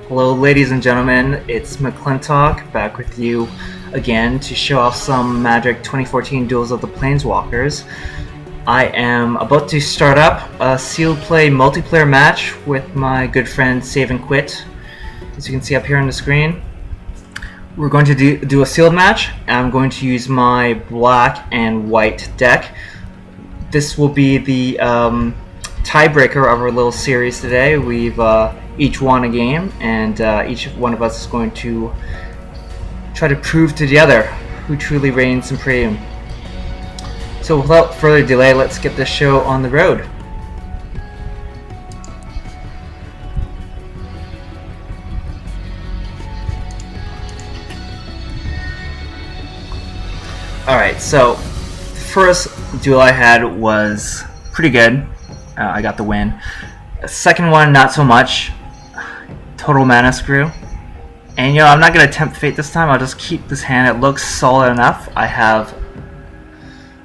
Hello, ladies and gentlemen. It's Maclintok back with you again to show off some Magic 2014 Duels of the Planeswalkers. I am about to start up a sealed play multiplayer match with my good friend SaveAndQuit. As you can see up here on the screen, we're going to do a sealed match. I'm going to use my black and white deck. This will be the tiebreaker of our little series today. We've each won a game, and each one of us is going to try to prove to the other who truly reigns supreme. So without further delay, let's get this show on the road. Alright, so the first duel I had was pretty good. I got the win. The second one, not so much. Total mana screw. And I'm not going to tempt fate this time. I'll just keep this hand. It looks solid enough. I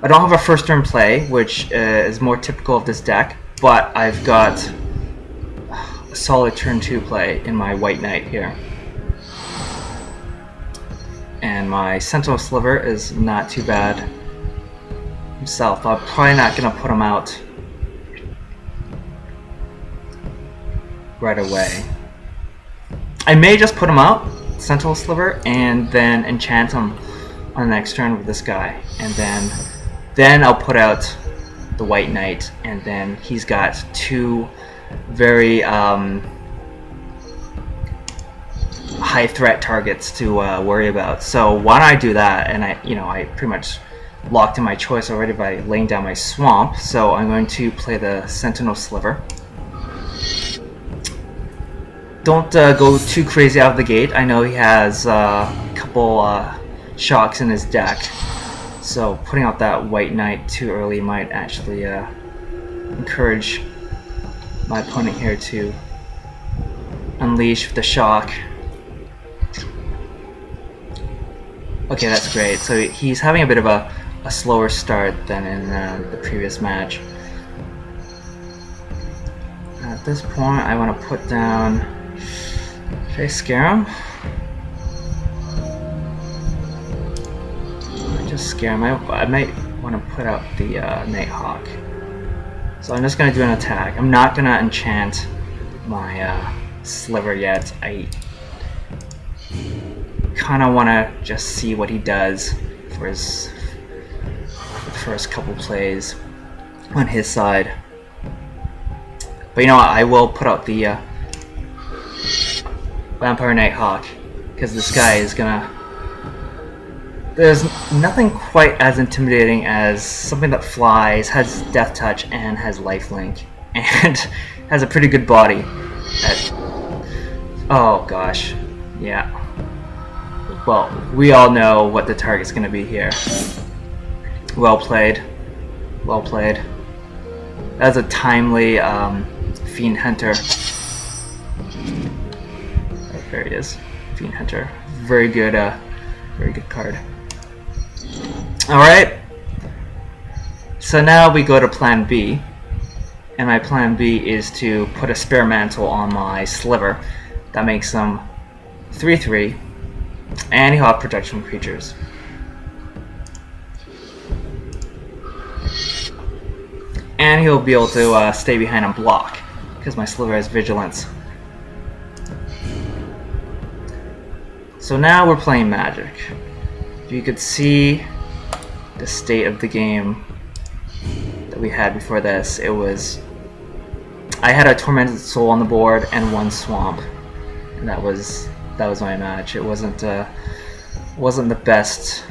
don't have a first turn play, which is more typical of this deck, but I've got a solid turn 2 play in my White Knight here. And my Sentinel Sliver is not too bad himself. I'm probably not going to put him out right away. I may just put him out, Sentinel Sliver, and then enchant him on the next turn with this guy. And then I'll put out the White Knight, and then he's got two very high threat targets to worry about. So why don't I do that? And I pretty much locked in my choice already by laying down my swamp. So I'm going to play the Sentinel Sliver. Don't go too crazy out of the gate. I know he has a couple shocks in his deck, so putting out that White Knight too early might actually encourage my opponent here to unleash the shock. Okay, that's great. So he's having a bit of a slower start than in the previous match. At this point, I want to put down... Should I scare him? I just scare him. I might want to put out the Nighthawk. So I'm just going to do an attack. I'm not going to enchant my Sliver yet. I kind of want to just see what he does for his first couple plays on his side. But you know what? I will put out the Vampire Nighthawk, because this guy is gonna... There's nothing quite as intimidating as something that flies, has Death Touch, and has Lifelink, and has a pretty good body. Oh gosh, yeah. Well, we all know what the target's gonna be here. Well played. Well played. That's a timely Fiend Hunter. There he is, Fiend Hunter. Very good card. Alright, so now we go to plan B, and my plan B is to put a Spare Mantle on my Sliver. That makes him 3/3, and he'll have protection from creatures. And he'll be able to stay behind and block, because my Sliver has Vigilance. So now we're playing Magic. If you could see the state of the game that we had before this, it was... I had a Tormented Soul on the board and one Swamp, and that was my match. It wasn't the best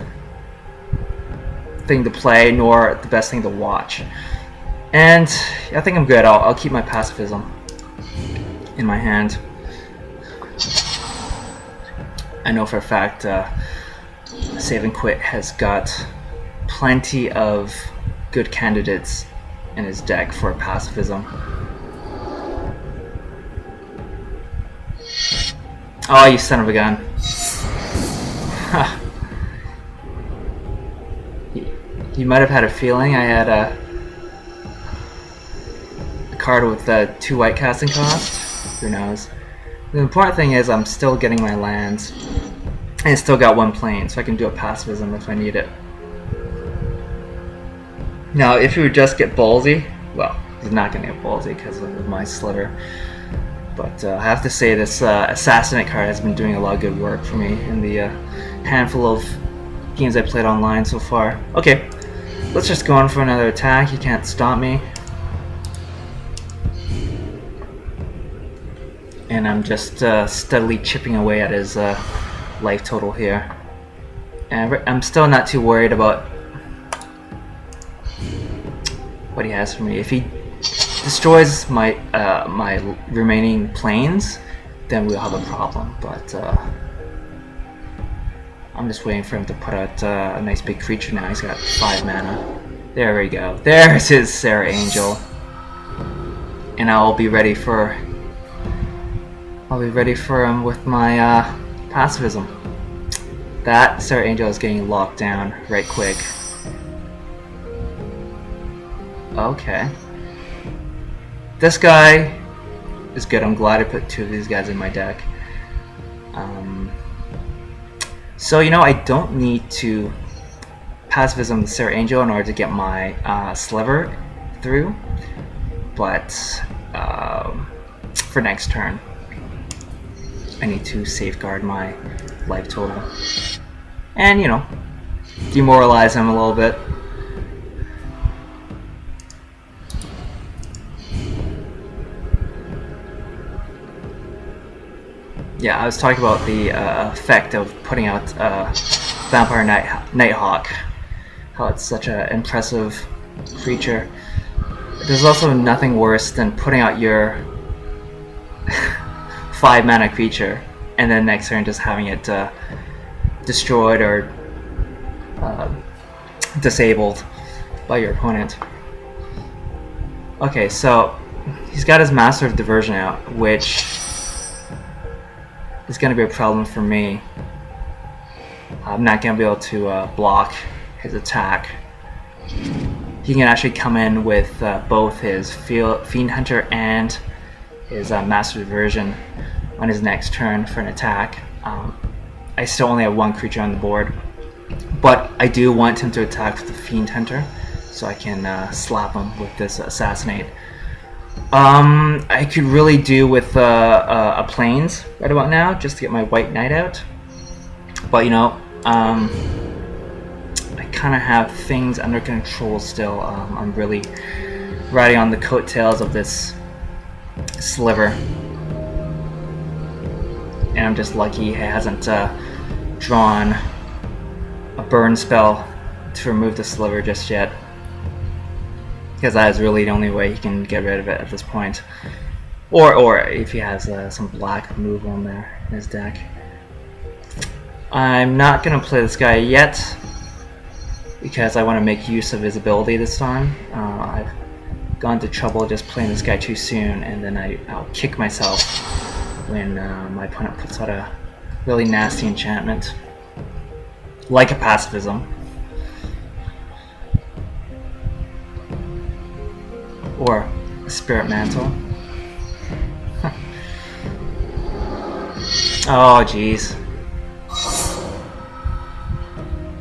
thing to play, nor the best thing to watch. And I think I'm good. I'll keep my pacifism in my hand. I know for a fact SaveAndQuit has got plenty of good candidates in his deck for pacifism. Oh, you son of a gun. He might have had a feeling I had a card with 2 white casting cost. Who knows? The important thing is I'm still getting my lands, and still got one plane, so I can do a pacifism if I need it. Now, if he would just get ballsy, well, he's not going to get ballsy because of my sliver. But I have to say this Assassinate card has been doing a lot of good work for me in the handful of games I played online so far. Okay, let's just go on for another attack. He can't stop me. And I'm just steadily chipping away at his life total here. And I'm still not too worried about what he has for me. If he destroys my my remaining planes, then we'll have a problem. But I'm just waiting for him to put out a nice big creature now. He's got 5 mana. There we go. There's his Sarah Angel. And I'll be ready for him with my pacifism. That Sarah Angel is getting locked down right quick. Okay. This guy is good. I'm glad I put 2 of these guys in my deck. So, you know, I don't need to pacifism the Sarah Angel in order to get my sliver through. But for next turn, I need to safeguard my life total. And, you know, demoralize him a little bit. Yeah, I was talking about the effect of putting out Vampire Nighthawk. How it's such an impressive creature. There's also nothing worse than putting out your 5 mana creature and then next turn just having it destroyed or disabled by your opponent. Okay, so he's got his Master of Diversion out, which is going to be a problem for me. I'm not going to be able to block his attack. He can actually come in with both his Fiend Hunter and his Master Diversion on his next turn for an attack. I still only have 1 creature on the board, but I do want him to attack with the Fiend Hunter so I can slap him with this Assassinate. I could really do with a Plains right about now just to get my White Knight out, but you know, I kind of have things under control still. I'm really riding on the coattails of this sliver, and I'm just lucky he hasn't drawn a burn spell to remove the sliver just yet, because that is really the only way he can get rid of it at this point. Or if he has some black removal in there in his deck. I'm not going to play this guy yet because I want to make use of his ability this time. I've gone to trouble just playing this guy too soon, and then I'll kick myself when my opponent puts out a really nasty enchantment, like a pacifism. Or a Spirit Mantle. Oh, jeez.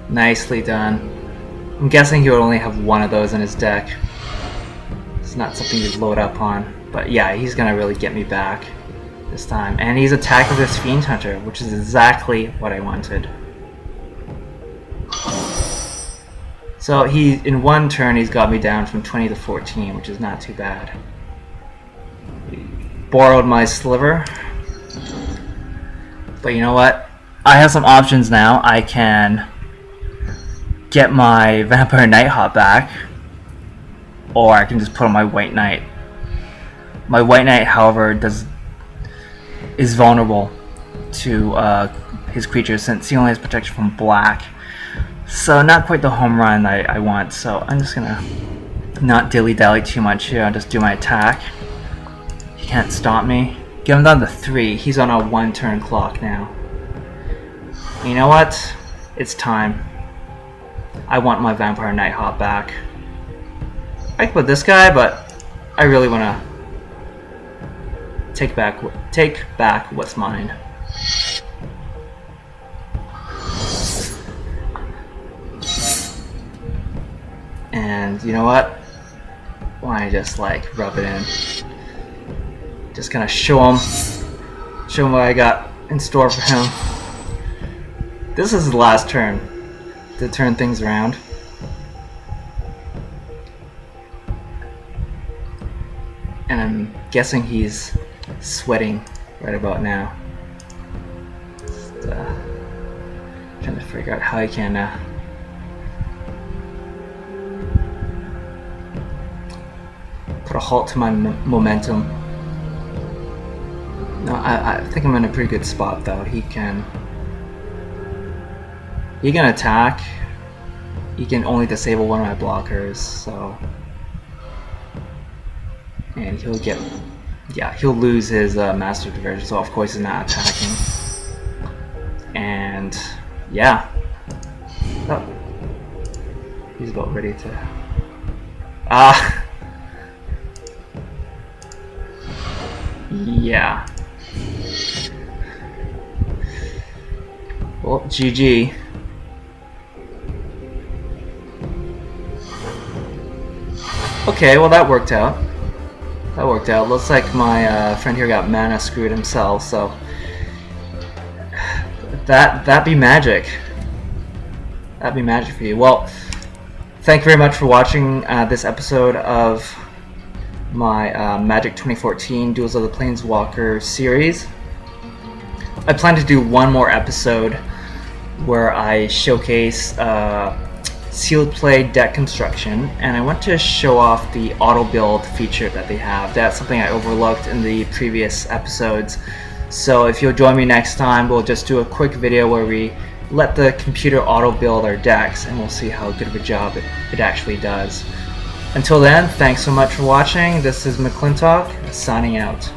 Nicely done. I'm guessing he would only have 1 of those in his deck. It's not something to load up on. But yeah, he's gonna really get me back this time. And he's attacked with his Fiend Hunter, which is exactly what I wanted. So in 1 turn he's got me down from 20 to 14, which is not too bad. Borrowed my sliver. But you know what? I have some options now. I can get my Vampire Nighthawk back, or I can just put on my White Knight. My White Knight, however, is vulnerable to his creatures since he only has protection from black. So not quite the home run I want, so I'm just gonna not dilly-dally too much here. I'll just do my attack. He can't stop me. Get him down to 3. He's on a 1-turn clock now. You know what? It's time. I want my Vampire Nighthawk back. I can put this guy, but I really want to take back what's mine. And you know what? Why don't I just like rub it in? Just kind of show him what I got in store for him. This is his last turn to turn things around. And I'm guessing he's sweating right about now. Just, trying to figure out how I can put a halt to my momentum. No, I think I'm in a pretty good spot though. He can attack. He can only disable one of my blockers, so. And he'll get, yeah, he'll lose his Master Diversion, so of course he's not attacking. And yeah, oh, he's about ready to. Yeah. Well, GG. Okay, well that worked out. Looks like my friend here got mana screwed himself, so that be magic. That'd be magic for you. Well, thank you very much for watching this episode of my Magic 2014 Duels of the Planeswalkers series. I plan to do one more episode where I showcase sealed play deck construction, and I want to show off the auto build feature that they have. That's something I overlooked in the previous episodes. So if you'll join me next time, we'll just do a quick video where we let the computer auto build our decks, and we'll see how good of a job it actually does. Until then, thanks so much for watching. This is Maclintok, signing out.